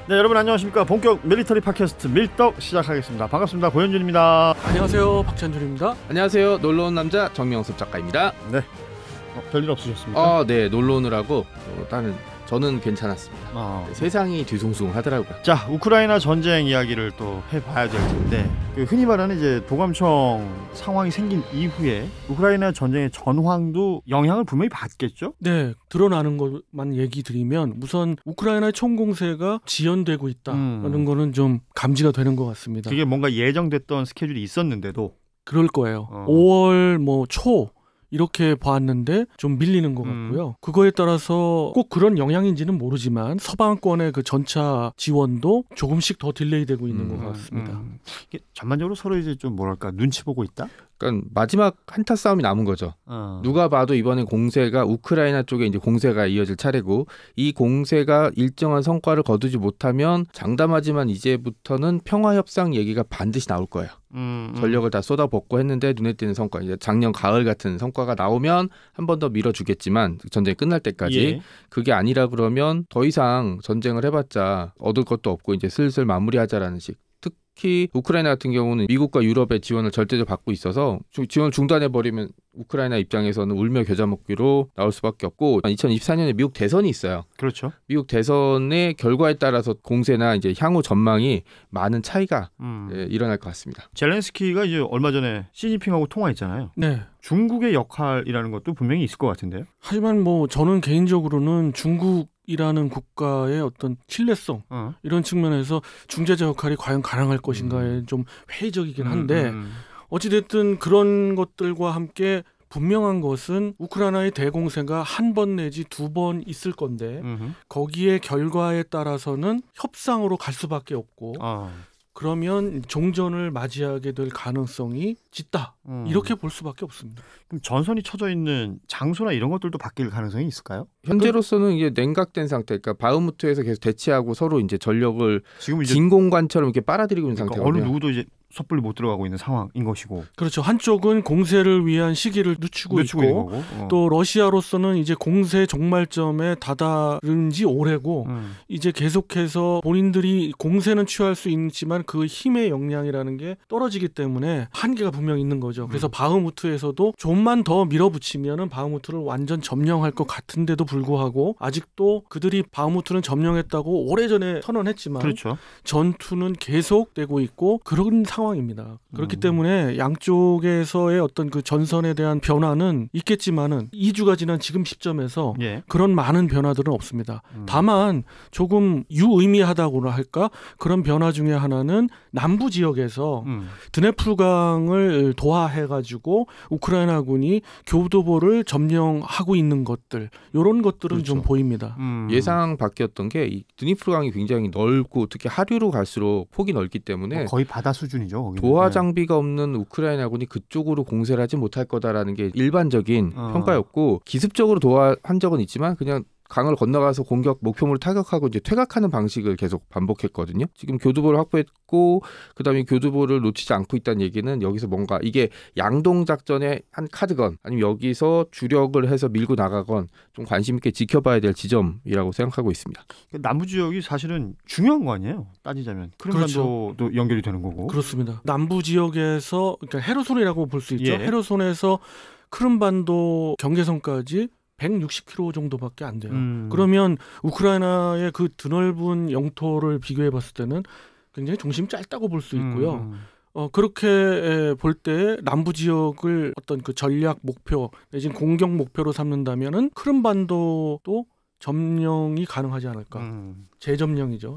네, 여러분 안녕하십니까. 본격 밀리터리 팟캐스트 밀떡 시작하겠습니다. 반갑습니다. 고현준입니다. 안녕하세요. 박찬준입니다. 안녕하세요. 놀러온 남자 정명섭 작가입니다. 네, 별일 없으셨습니까? 네, 놀러 오느라고 저는 괜찮았습니다. 세상이 뒤숭숭하더라고요. 자, 우크라이나 전쟁 이야기를 또 해봐야 될 텐데, 흔히 말하는 이제 도감청 상황이 생긴 이후에 우크라이나 전쟁의 전황도 영향을 분명히 받겠죠? 네, 드러나는 것만 얘기 드리면 우선 우크라이나의 총공세가 지연되고 있다는 거는 좀 감지가 되는 것 같습니다. 그게 뭔가 예정됐던 스케줄이 있었는데도 그럴 거예요. 5월 초 이렇게 봤는데 좀 밀리는 것 같고요. 그거에 따라서 꼭 그런 영향인지는 모르지만 서방권의 그 전차 지원도 조금씩 더 딜레이되고 있는 것 같습니다. 이게 전반적으로 서로 이제 좀 뭐랄까 눈치 보고 있다? 그러니까 마지막 한타 싸움이 남은 거죠. 누가 봐도 이번에 공세가 우크라이나 쪽에 이제 공세가 이어질 차례고, 이 공세가 일정한 성과를 거두지 못하면 장담하지만 이제부터는 평화 협상 얘기가 반드시 나올 거예요. 전력을 다 쏟아붓고 했는데 눈에 띄는 성과, 이제 작년 가을 같은 성과가 나오면 한 번 더 밀어주겠지만 전쟁이 끝날 때까지. 예. 그게 아니라 그러면 더 이상 전쟁을 해봤자 얻을 것도 없고 이제 슬슬 마무리하자라는 식. 특히 우크라이나 같은 경우는 미국과 유럽의 지원을 절대적으로 받고 있어서 지원을 중단해버리면 우크라이나 입장에서는 울며 겨자 먹기로 나올 수밖에 없고, 2024년에 미국 대선이 있어요. 그렇죠. 미국 대선의 결과에 따라서 공세나 이제 향후 전망이 많은 차이가 일어날 것 같습니다. 젤렌스키가 이제 얼마 전에 시진핑하고 통화했잖아요. 네. 중국의 역할이라는 것도 분명히 있을 것 같은데요. 하지만 저는 개인적으로는 중국이라는 국가의 어떤 신뢰성 이런 측면에서 중재자 역할이 과연 가능할 것인가에 좀 회의적이긴 한데 어찌됐든 그런 것들과 함께 분명한 것은 우크라이나의 대공세가 한 번 내지 두 번 있을 건데 거기에 결과에 따라서는 협상으로 갈 수밖에 없고 그러면 종전을 맞이하게 될 가능성이 짙다. 이렇게 볼 수밖에 없습니다. 그럼 전선이 쳐져 있는 장소나 이런 것들도 바뀔 가능성이 있을까요? 현재로서는 이게 냉각된 상태, 그러니까 바흐무트에서 계속 대치하고 서로 이제 전력을 지금 이제 진공관처럼 이렇게 빨아들이고 있는 그러니까 상태거든요. 어느 누구도 이제 섣불리 못 들어가고 있는 상황인 것이고. 그렇죠. 한쪽은 공세를 위한 시기를 늦추고 있고 있는 거고. 또 러시아로서는 이제 공세 종말점에 다다른 지 오래고 이제 계속해서 본인들이 공세는 취할 수 있지만 그 힘의 역량이라는 게 떨어지기 때문에 한계가 분명히 있는 거죠. 그래서 바흐무트에서도 좀만 더 밀어붙이면은 바흐무트를 완전 점령할 것 같은데도 불구하고 아직도 그들이 바흐무트는 점령했다고 오래전에 선언했지만 그렇죠. 전투는 계속되고 있고 그런 상황입니다. 그렇기 때문에 양쪽에서의 어떤 그 전선에 대한 변화는 있겠지만은 2주가 지난 지금 시점에서 그런 많은 변화들은 없습니다. 다만 조금 유의미하다고나 할까? 그런 변화 중에 하나는 남부 지역에서 드네프르강을 도하해가지고 우크라이나군이 교두보를 점령하고 있는 것들, 이런 것들은 그렇죠. 좀 보입니다. 예상 밖이었던 게 이 드니프르강이 굉장히 넓고 특히 하류로 갈수록 폭이 넓기 때문에 거의 바다 수준이죠. 거기는. 도하 장비가 없는 우크라이나군이 그쪽으로 공세를 하지 못할 거다라는 게 일반적인 평가였고, 기습적으로 도하한 적은 있지만 그냥 강을 건너가서 공격 목표물을 타격하고 이제 퇴각하는 방식을 계속 반복했거든요. 지금 교두보를 확보했고 그다음에 교두보를 놓치지 않고 있다는 얘기는 여기서 뭔가 이게 양동 작전의 한 카드건 아니면 여기서 주력을 해서 밀고 나가건 좀 관심 있게 지켜봐야 될 지점이라고 생각하고 있습니다. 남부 지역이 사실은 중요한 거 아니에요? 따지자면 크림반도도 그렇죠. 연결이 되는 거고. 그렇습니다. 남부 지역에서 그러니까 헤르손이라고 볼 수 있죠. 헤르손에서 크림반도 경계선까지 160km 정도밖에 안 돼요. 그러면 우크라이나의 그 드넓은 영토를 비교해 봤을 때는 굉장히 중심이 짧다고 볼 수 있고요. 그렇게 볼 때 남부 지역을 어떤 그 전략 목표 내지는 공격 목표로 삼는다면은 크림반도도 점령이 가능하지 않을까. 재점령이죠.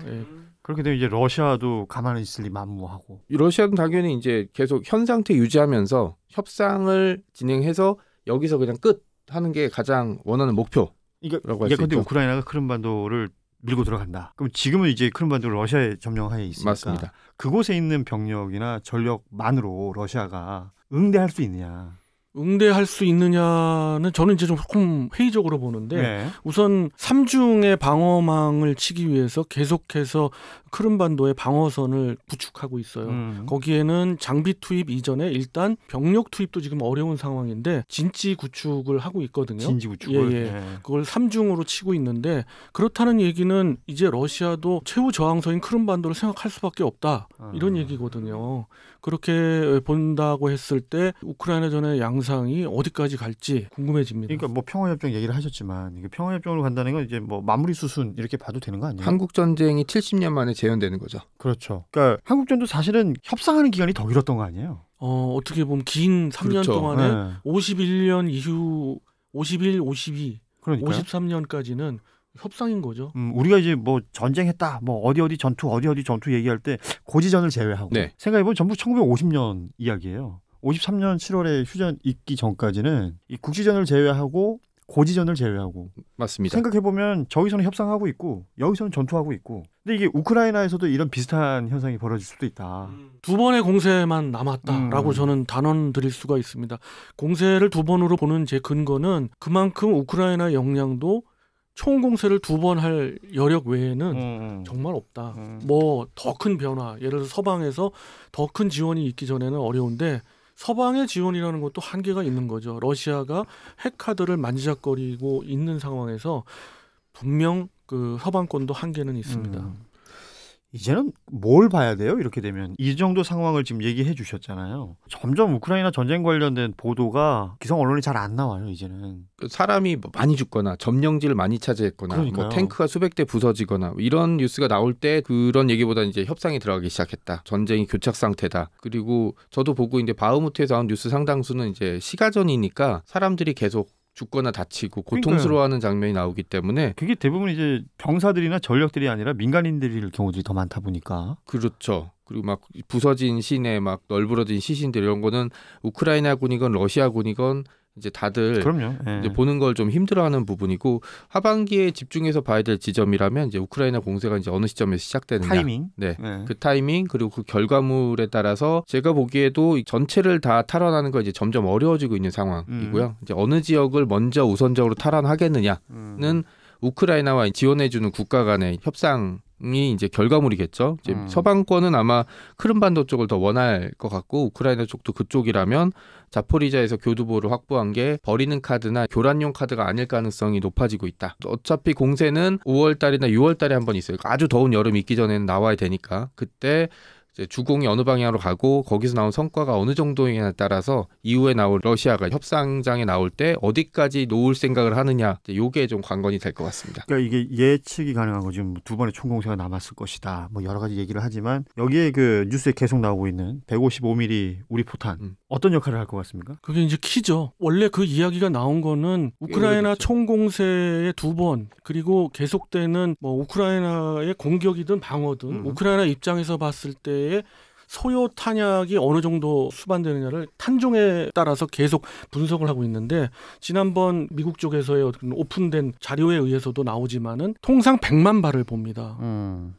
그렇게 되면 이제 러시아도 가만히 있을 리 만무하고. 러시아는 당연히 이제 계속 현 상태 유지하면서 협상을 진행해서 여기서 그냥 끝 하는 게 가장 원하는 목표라고 할 수 있죠. 근데 우크라이나가 크림반도를 밀고 들어간다. 그럼 지금은 이제 크림반도를 러시아의 점령하에 있으니까 맞습니다. 그곳에 있는 병력이나 전력만으로 러시아가 응대할 수 있느냐. 응대할 수 있느냐는 저는 이제 조금 회의적으로 보는데 우선 3중의 방어망을 치기 위해서 계속해서 크림반도의 방어선을 구축하고 있어요. 거기에는 장비 투입 이전에 일단 병력 투입도 지금 어려운 상황인데 진지 구축을 하고 있거든요. 진지 구축을. 예. 그걸 3중으로 치고 있는데 그렇다는 얘기는 이제 러시아도 최후 저항소인 크림반도를 생각할 수밖에 없다. 이런 얘기거든요. 그렇게 본다고 했을 때 우크라이나전의 양상이 어디까지 갈지 궁금해집니다. 그러니까 뭐 평화협정 얘기를 하셨지만 이게 평화협정으로 간다는 건 이제 뭐 마무리 수순 이렇게 봐도 되는 거 아니에요? 한국 전쟁이 70년 만에 재현되는 거죠. 그렇죠. 그러니까 한국전도 사실은 협상하는 기간이 더 길었던 거 아니에요? 어떻게 보면 긴 3년 그렇죠. 동안에 51년 이후 51, 52, 그러니까요. 53년까지는 협상인 거죠. 우리가 이제 뭐 전쟁했다, 뭐 어디 전투 얘기할 때 고지전을 제외하고 네. 생각해보면 전부 1950년 이야기예요. 53년 7월에 휴전 있기 전까지는 이 국지전을 제외하고 고지전을 제외하고 맞습니다. 생각해보면 저기서는 협상하고 있고 여기서는 전투하고 있고 근데 이게 우크라이나에서도 이런 비슷한 현상이 벌어질 수도 있다. 두 번의 공세만 남았다라고 저는 단언 드릴 수가 있습니다. 공세를 두 번으로 보는 제 근거는 그만큼 우크라이나 역량도 총 공세를 두 번 할 여력 외에는 정말 없다. 뭐 더 큰 변화, 예를 들어 서방에서 더 큰 지원이 있기 전에는 어려운데 서방의 지원이라는 것도 한계가 있는 거죠. 러시아가 핵카드를 만지작거리고 있는 상황에서 분명 그 서방권도 한계는 있습니다. 이제는 뭘 봐야 돼요? 이렇게 되면 이 정도 상황을 지금 얘기해 주셨잖아요. 점점 우크라이나 전쟁 관련된 보도가 기성 언론이 잘 안 나와요. 이제는 사람이 많이 죽거나 점령지를 많이 차지했거나 그러니까요. 뭐 탱크가 수백 대 부서지거나 이런 뉴스가 나올 때 그런 얘기보다 이제 협상이 들어가기 시작했다. 전쟁이 교착 상태다. 그리고 저도 보고 이제 바흐무트에서 나온 뉴스 상당수는 이제 시가전이니까 사람들이 계속 죽거나 다치고 고통스러워하는 장면이 나오기 때문에 그게 대부분 이제 병사들이나 전력들이 아니라 민간인들일 경우들이 더 많다 보니까 그렇죠. 그리고 막 부서진 시내 막 널브러진 시신들 이런 거는 우크라이나군이건 러시아군이건 이제 다들 그럼요. 예. 이제 보는 걸 좀 힘들어하는 부분이고 하반기에 집중해서 봐야 될 지점이라면 이제 우크라이나 공세가 이제 어느 시점에서 시작되느냐 타이밍. 네. 예. 그 타이밍 그리고 그 결과물에 따라서 제가 보기에도 전체를 다 탈환하는 건 이제 점점 어려워지고 있는 상황이고요. 이제 어느 지역을 먼저 우선적으로 탈환하겠느냐는 우크라이나와 지원해주는 국가 간의 협상이 이제 결과물이겠죠. 이제 서방권은 아마 크림반도 쪽을 더 원할 것 같고 우크라이나 쪽도 그쪽이라면 자포리자에서 교두보를 확보한 게 버리는 카드나 교란용 카드가 아닐 가능성이 높아지고 있다. 어차피 공세는 5월 달이나 6월 달에 한 번 있어요. 아주 더운 여름 있기 전에는 나와야 되니까 그때 이제 주공이 어느 방향으로 가고 거기서 나온 성과가 어느 정도냐에 따라서 이후에 나올 러시아가 협상장에 나올 때 어디까지 놓을 생각을 하느냐 이게 좀 관건이 될 것 같습니다. 그러니까 이게 예측이 가능한 거 지금 두 번의 총공세가 남았을 것이다. 뭐 여러 가지 얘기를 하지만 여기에 그 뉴스에 계속 나오고 있는 155mm 우리 포탄 어떤 역할을 할 것 같습니까? 그게 이제 키죠. 원래 그 이야기가 나온 거는 우크라이나 총공세의 두 번 그리고 계속되는 뭐 우크라이나의 공격이든 방어든 우크라이나 입장에서 봤을 때의 소요 탄약이 어느 정도 수반되느냐를 탄종에 따라서 계속 분석을 하고 있는데 지난번 미국 쪽에서의 어떤 오픈된 자료에 의해서도 나오지만은 통상 100만 발을 봅니다.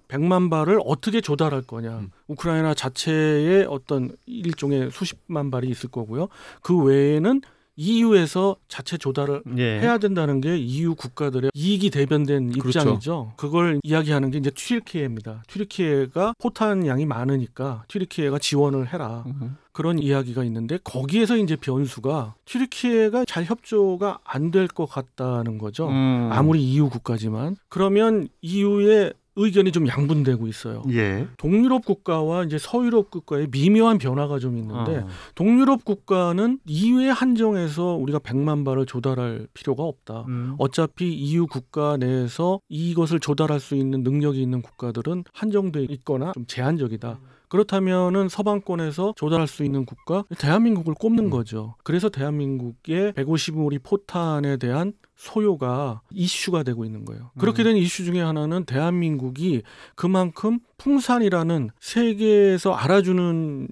100만 발을 어떻게 조달할 거냐. 우크라이나 자체의 어떤 일종의 수십만 발이 있을 거고요. 그 외에는 EU에서 자체 조달을 해야 된다는 게 EU 국가들의 이익이 대변된 입장이죠. 그걸 이야기하는 게 이제 튀르키예입니다. 튀르키예가 포탄 양이 많으니까 튀르키예가 지원을 해라. 그런 이야기가 있는데 거기에서 이제 변수가 튀르키예가 잘 협조가 안 될 것 같다는 거죠. 아무리 EU 국가지만. 그러면 EU의 의견이 좀 양분되고 있어요. 예. 동유럽 국가와 이제 서유럽 국가의 미묘한 변화가 좀 있는데 동유럽 국가는 EU의 한정에서 우리가 100만 발을 조달할 필요가 없다. 어차피 EU 국가 내에서 이것을 조달할 수 있는 능력이 있는 국가들은 한정돼 있거나 좀 제한적이다. 그렇다면은 서방권에서 조달할 수 있는 국가 대한민국을 꼽는 거죠. 그래서 대한민국의 150mm 포탄에 대한 소요가 이슈가 되고 있는 거예요. 그렇게 된 이슈 중에 하나는 대한민국이 그만큼 풍산이라는 세계에서 알아주는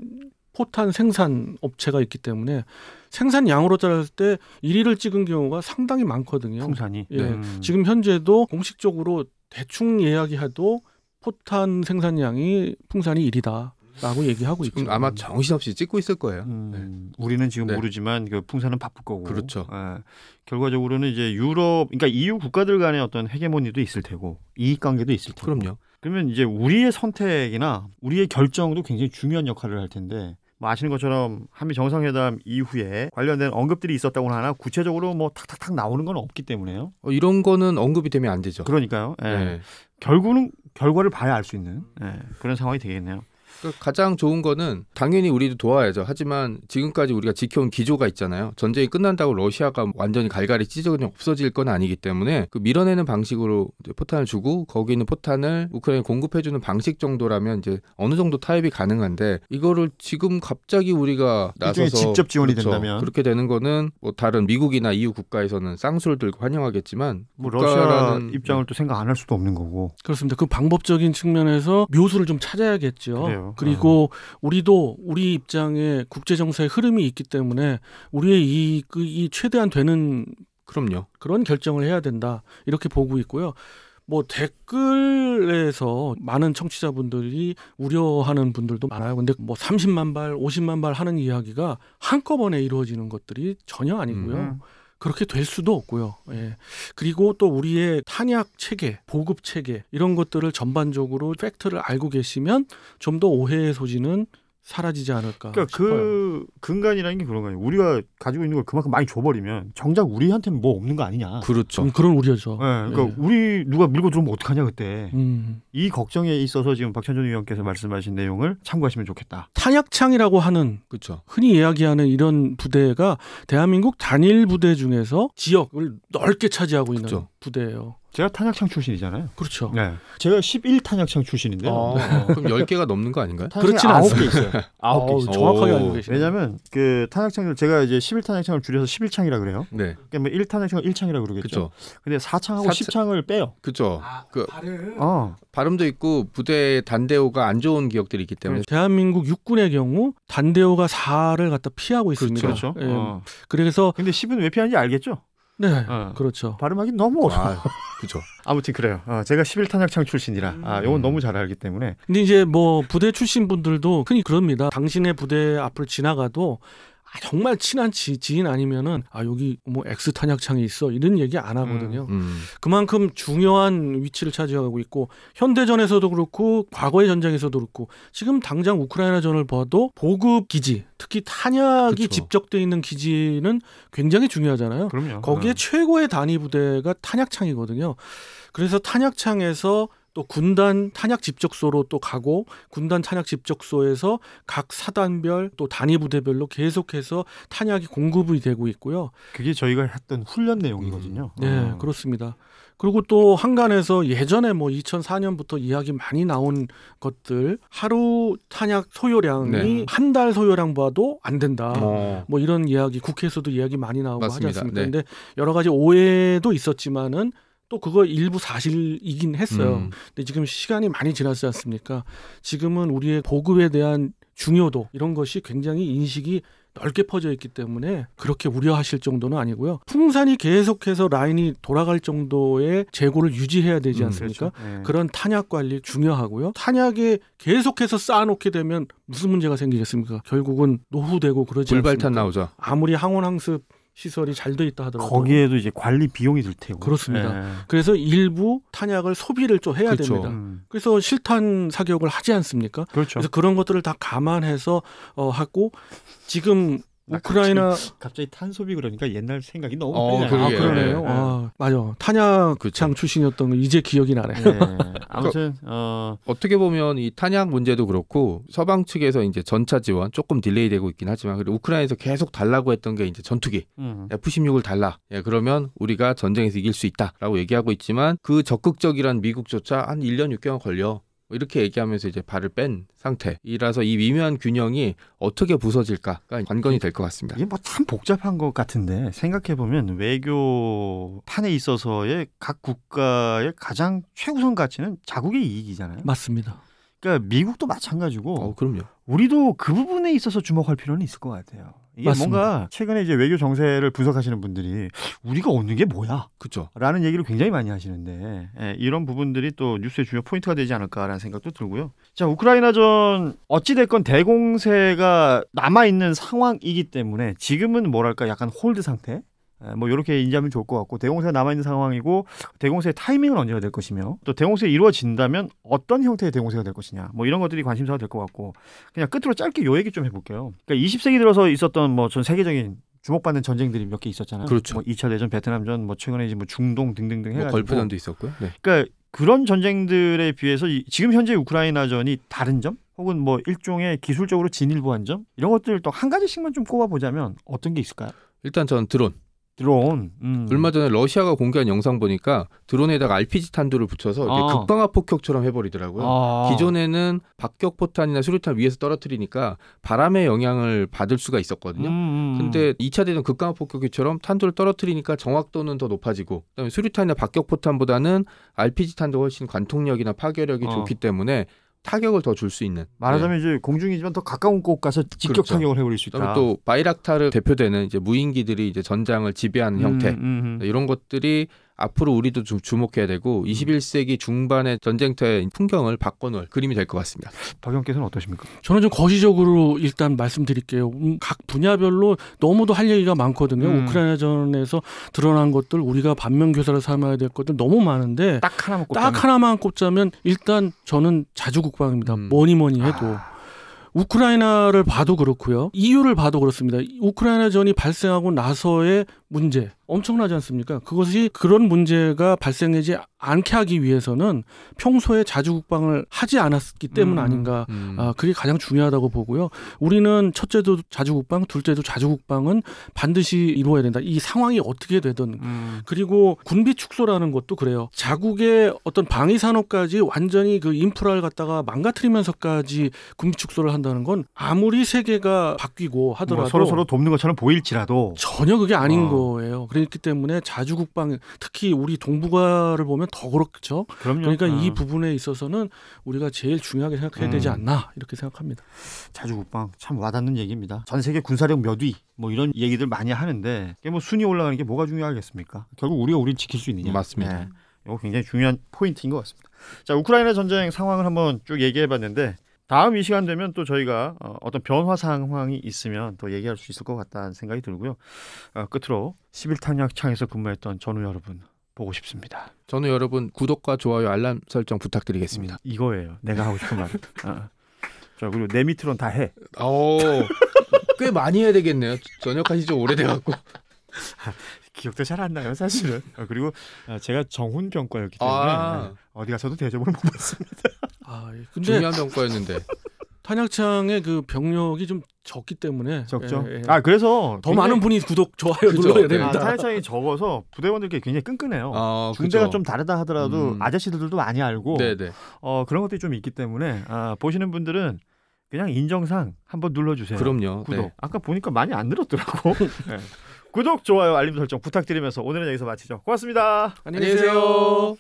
포탄 생산 업체가 있기 때문에 생산량으로 따졌을 때 1위를 찍은 경우가 상당히 많거든요. 풍산이. 예. 지금 현재도 공식적으로 대충 이야기해도 포탄 생산량이 풍산이 1위다. 라고 얘기하고 있죠. 지금 아마 정신없이 찍고 있을 거예요. 우리는 지금 네. 모르지만 그 풍사는 바쁠 거고. 그렇죠. 결과적으로는 이제 유럽, 그러니까 EU 국가들 간의 어떤 헤게모니도 있을 테고 이익관계도 있을 테고. 그럼요. 그러면 이제 우리의 선택이나 우리의 결정도 굉장히 중요한 역할을 할 텐데. 뭐 아시는 것처럼 한미 정상회담 이후에 관련된 언급들이 있었다고는 하나 구체적으로 뭐 탁탁탁 나오는 건 없기 때문에요. 이런 거는 언급이 되면 안 되죠. 그러니까요. 예. 네. 결국은 결과를 봐야 알 수 있는 그런 상황이 되겠네요. 그러니까 가장 좋은 거는 당연히 우리도 도와야죠. 하지만 지금까지 우리가 지켜온 기조가 있잖아요. 전쟁이 끝난다고 러시아가 완전히 갈갈이 찢어 그냥 없어질 건 아니기 때문에 그 밀어내는 방식으로 이제 포탄을 주고 거기 있는 포탄을 우크라이나에 공급해주는 방식 정도라면 이제 어느 정도 타협이 가능한데 이거를 지금 갑자기 우리가 나서서 직접 지원이 그렇죠. 된다면 그렇게 되는 거는 뭐 다른 미국이나 EU 국가에서는 쌍수를 들고 환영하겠지만 뭐 러시아 입장을 또 생각 안 할 수도 없는 거고. 그렇습니다. 그 방법적인 측면에서 묘수를 좀 찾아야겠죠. 그래요. 그리고 우리도 우리 입장에 국제 정세의 흐름이 있기 때문에 우리의 이익이 최대한 되는 그럼요. 그런 결정을 해야 된다. 이렇게 보고 있고요. 뭐 댓글에서 많은 청취자분들이 우려하는 분들도 많아요. 근데 뭐 30만 발, 50만 발 하는 이야기가 한꺼번에 이루어지는 것들이 전혀 아니고요. 그렇게 될 수도 없고요. 예. 그리고 또 우리의 탄약 체계, 보급 체계 이런 것들을 전반적으로 팩트를 알고 계시면 좀 더 오해의 소지는 사라지지 않을까 그러니까 싶어요. 그 근간이라는 게 그런 거예요. 우리가 가지고 있는 걸 그만큼 많이 줘버리면 정작 우리한테는 뭐 없는 거 아니냐. 그렇죠. 그런 우려죠. 그러니까 예. 우리 누가 밀고 들어오면 어떡하냐 그때. 음. 이 걱정에 있어서 지금 박찬준 의원께서 말씀하신 내용을 참고하시면 좋겠다. 탄약창이라고 하는 그렇죠. 흔히 이야기하는 이런 부대가 대한민국 단일 부대 중에서 지역을 넓게 차지하고 있는 그렇죠. 부대예요. 제가 탄약창 출신이잖아요. 그렇죠. 네. 제가 11탄약창 출신인데요. 그럼 10개가 넘는 거 아닌가요? 그렇지는 9개 있어요. 9개. 정확하게 오. 알고 계시네요. 왜냐하면 그 탄약창을 제가 이제 11탄약창을 줄여서 11창이라 그래요. 네. 그러니까 뭐 1탄약창을 1창이라 그러겠죠. 그렇죠. 근데 4창하고 4창 10창을 빼요. 그렇죠. 그 어. 발음도 있고 부대 단대호가 안 좋은 기억들이 있기 때문에 대한민국 육군의 경우 단대호가 4를 갖다 피하고 있습니다. 그렇죠. 예. 그래서 근데 10은 왜 피하는지 알겠죠? 네, 어. 그렇죠. 발음하기 너무 어려워. 그렇죠. 아무튼 그래요. 제가 11탄약창 출신이라 이건 너무 잘 알기 때문에. 근데 이제 뭐 부대 출신 분들도 흔히 그럽니다. 당신의 부대 앞을 지나가도 정말 친한 지인 아니면은 여기 뭐 X 탄약창이 있어 이런 얘기 안 하거든요. 그만큼 중요한 위치를 차지하고 있고 현대전에서도 그렇고 과거의 전쟁에서도 그렇고 지금 당장 우크라이나전을 봐도 보급 기지 특히 탄약이 그렇죠. 집적돼 있는 기지는 굉장히 중요하잖아요. 그럼요. 거기에 최고의 단위 부대가 탄약창이거든요. 그래서 탄약창에서 또 군단 탄약 집적소로 또 가고 군단 탄약 집적소에서 각 사단별 또 단위 부대별로 계속해서 탄약이 공급이 되고 있고요. 그게 저희가 했던 훈련 내용이거든요. 네, 그렇습니다. 그리고 또 한간에서 예전에 뭐 2004년부터 이야기 많이 나온 것들 하루 탄약 소요량이 네. 한 달 소요량 봐도 안 된다. 어. 뭐 이런 이야기 국회에서도 이야기 많이 나오고 맞습니다. 하지 않습니까? 네. 근데 여러 가지 오해도 있었지만은 또 그거 일부 사실이긴 했어요. 근데 지금 시간이 많이 지났지 않습니까? 지금은 우리의 보급에 대한 중요도 이런 것이 굉장히 인식이 넓게 퍼져 있기 때문에 그렇게 우려하실 정도는 아니고요. 풍산이 계속해서 라인이 돌아갈 정도의 재고를 유지해야 되지 않습니까? 그렇죠. 네. 그런 탄약 관리 중요하고요. 탄약에 계속해서 쌓아놓게 되면 무슨 문제가 생기겠습니까? 결국은 노후되고 그러지 불발탄 않습니까? 나오죠. 아무리 항원항습 시설이 잘 돼 있다 하더라도 거기에도 이제 관리 비용이 들 테고. 그렇습니다. 네. 그래서 일부 탄약을 소비를 좀 해야 그렇죠. 됩니다. 그래서 실탄 사격을 하지 않습니까? 그렇죠. 그래서 그런 것들을 다 감안해서 하고 지금 우크라이나 갑자기 탄소비 그러니까 옛날 생각이 너무 많이 나요. 그러게요. 그러네요. 네. 맞아. 탄약창 그렇죠. 출신이었던 거 이제 기억이 나네요. 네. 아무튼 어떻게 보면 이 탄약 문제도 그렇고 서방 측에서 이제 전차 지원 조금 딜레이되고 있긴 하지만 그리고 우크라이나에서 계속 달라고 했던 게 이제 전투기 F-16을 달라. 그러면 우리가 전쟁에서 이길 수 있다라고 얘기하고 있지만 그 적극적이란 미국조차 한 1년 6개월 걸려. 이렇게 얘기하면서 이제 발을 뺀 상태이라서 이 미묘한 균형이 어떻게 부서질까가 관건이 될 것 같습니다. 이게 뭐 참 복잡한 것 같은데 생각해 보면 외교 판에 있어서의 각 국가의 가장 최우선 가치는 자국의 이익이잖아요. 맞습니다. 그러니까 미국도 마찬가지고 그럼요. 우리도 그 부분에 있어서 주목할 필요는 있을 것 같아요. 이게 맞습니다. 뭔가 최근에 이제 외교 정세를 분석하시는 분들이 우리가 얻는 게 뭐야? 그렇죠. 라는 얘기를 굉장히 많이 하시는데 이런 부분들이 또 뉴스의 주요 포인트가 되지 않을까라는 생각도 들고요. 자, 우크라이나전 어찌됐건 대공세가 남아있는 상황이기 때문에 지금은 뭐랄까 약간 홀드 상태? 뭐 이렇게 인지하면 좋을 것 같고 대공세가 남아있는 상황이고 대공세의 타이밍은 언제가 될 것이며 또 대공세가 이루어진다면 어떤 형태의 대공세가 될 것이냐 뭐 이런 것들이 관심사가 될 것 같고 그냥 끝으로 짧게 요 얘기 좀 해볼게요. 그러니까 20세기 들어서 있었던 뭐 전 세계적인 주목받는 전쟁들이 몇 개 있었잖아요. 그렇죠. 뭐 2차 대전, 베트남전, 뭐 최근에 이제 뭐 중동 등등등 해가지고 걸프전도 있었고요. 네. 그러니까 그런 전쟁들에 비해서 지금 현재 우크라이나전이 다른 점 혹은 뭐 일종의 기술적으로 진일보한 점 이런 것들 또 한 가지씩만 좀 꼽아보자면 어떤 게 있을까요? 일단 전 드론. 드론. 얼마 전에 러시아가 공개한 영상 보니까 드론에다가 RPG 탄두를 붙여서 이렇게 극방화 폭격처럼 해버리더라고요. 기존에는 박격포탄이나 수류탄 위에서 떨어뜨리니까 바람의 영향을 받을 수가 있었거든요. 근데 2차 대전 극방화 폭격기처럼 탄두를 떨어뜨리니까 정확도는 더 높아지고 그다음에 수류탄이나 박격포탄보다는 RPG 탄두가 훨씬 관통력이나 파괴력이 좋기 때문에 타격을 더 줄 수 있는. 말하자면 이제 공중이지만 더 가까운 곳 가서 직격 그렇죠. 타격을 해버릴 수 있다. 그다음에 또 바이락타르 대표되는 이제 무인기들이 이제 전장을 지배하는 형태 이런 것들이 앞으로 우리도 좀 주목해야 되고 21세기 중반의 전쟁터의 풍경을 바꿔놓을 그림이 될 것 같습니다. 박영께서는 어떠십니까? 저는 좀 거시적으로 일단 말씀드릴게요. 각 분야별로 너무도 할 얘기가 많거든요. 우크라이나전에서 드러난 것들, 우리가 반면교사를 삼아야 될 것들 너무 많은데 딱 하나만 꼽자면 일단 저는 자주국방입니다. 뭐니 해도. 우크라이나를 봐도 그렇고요. EU를 봐도 그렇습니다. 우크라이나전이 발생하고 나서의 문제 엄청나지 않습니까? 그것이 그런 문제가 발생하지 않게 하기 위해서는 평소에 자주국방을 하지 않았기 때문 아닌가. 그게 가장 중요하다고 보고요. 우리는 첫째도 자주국방, 둘째도 자주국방은 반드시 이루어야 된다. 이 상황이 어떻게 되든. 그리고 군비 축소라는 것도 그래요. 자국의 어떤 방위 산업까지 완전히 그 인프라를 갖다가 망가뜨리면서까지 군비 축소를 한다는 건 아무리 세계가 바뀌고 하더라도 뭐 서로 돕는 것처럼 보일지라도 전혀 그게 아닌 거예요. 그렇기 때문에 자주국방, 특히 우리 동북아를 보면 더 그렇죠. 그럼요. 그러니까 이 부분에 있어서는 우리가 제일 중요하게 생각해야 되지 않나 이렇게 생각합니다. 자주국방 참 와닿는 얘기입니다. 전 세계 군사력 몇 위 뭐 이런 얘기들 많이 하는데 이게 뭐 순위 올라가는 게 뭐가 중요하겠습니까? 결국 우리를 지킬 수 있느냐. 맞습니다. 네. 이거 굉장히 중요한 포인트인 것 같습니다. 자, 우크라이나 전쟁 상황을 한번 쭉 얘기해봤는데 다음 이 시간 되면 또 저희가 어떤 변화 상황이 있으면 또 얘기할 수 있을 것 같다는 생각이 들고요. 끝으로 11탄약창에서 근무했던 전우 여러분 보고 싶습니다. 전우 여러분 구독과 좋아요 알람 설정 부탁드리겠습니다. 이거예요. 내가 하고 싶은 말은. 자, 그리고 내 밑으로는 다 해. 꽤 많이 해야 되겠네요. 전역하시 좀 오래돼갖고. 기억도 잘 안 나요, 사실은. 그리고 제가 정훈병과였기 때문에 어디 가서도 대접을 못 받습니다. 근데 중요한 병과였는데 탄약창의 그 병력이 좀 적기 때문에 적죠. 예. 그래서 더 많은 분이 구독, 좋아요 눌러야 됩니다. 탄약창이 적어서 부대원들께 굉장히 끈끈해요. 중대가 그쵸. 좀 다르다 하더라도 아저씨들도 많이 알고 네네. 그런 것들이 좀 있기 때문에 보시는 분들은 그냥 인정상 한번 눌러주세요. 그럼요. 구독. 네. 아까 보니까 많이 안 늘었더라고. 네. 구독, 좋아요, 알림 설정 부탁드리면서 오늘은 여기서 마치죠. 고맙습니다. 안녕히 계세요.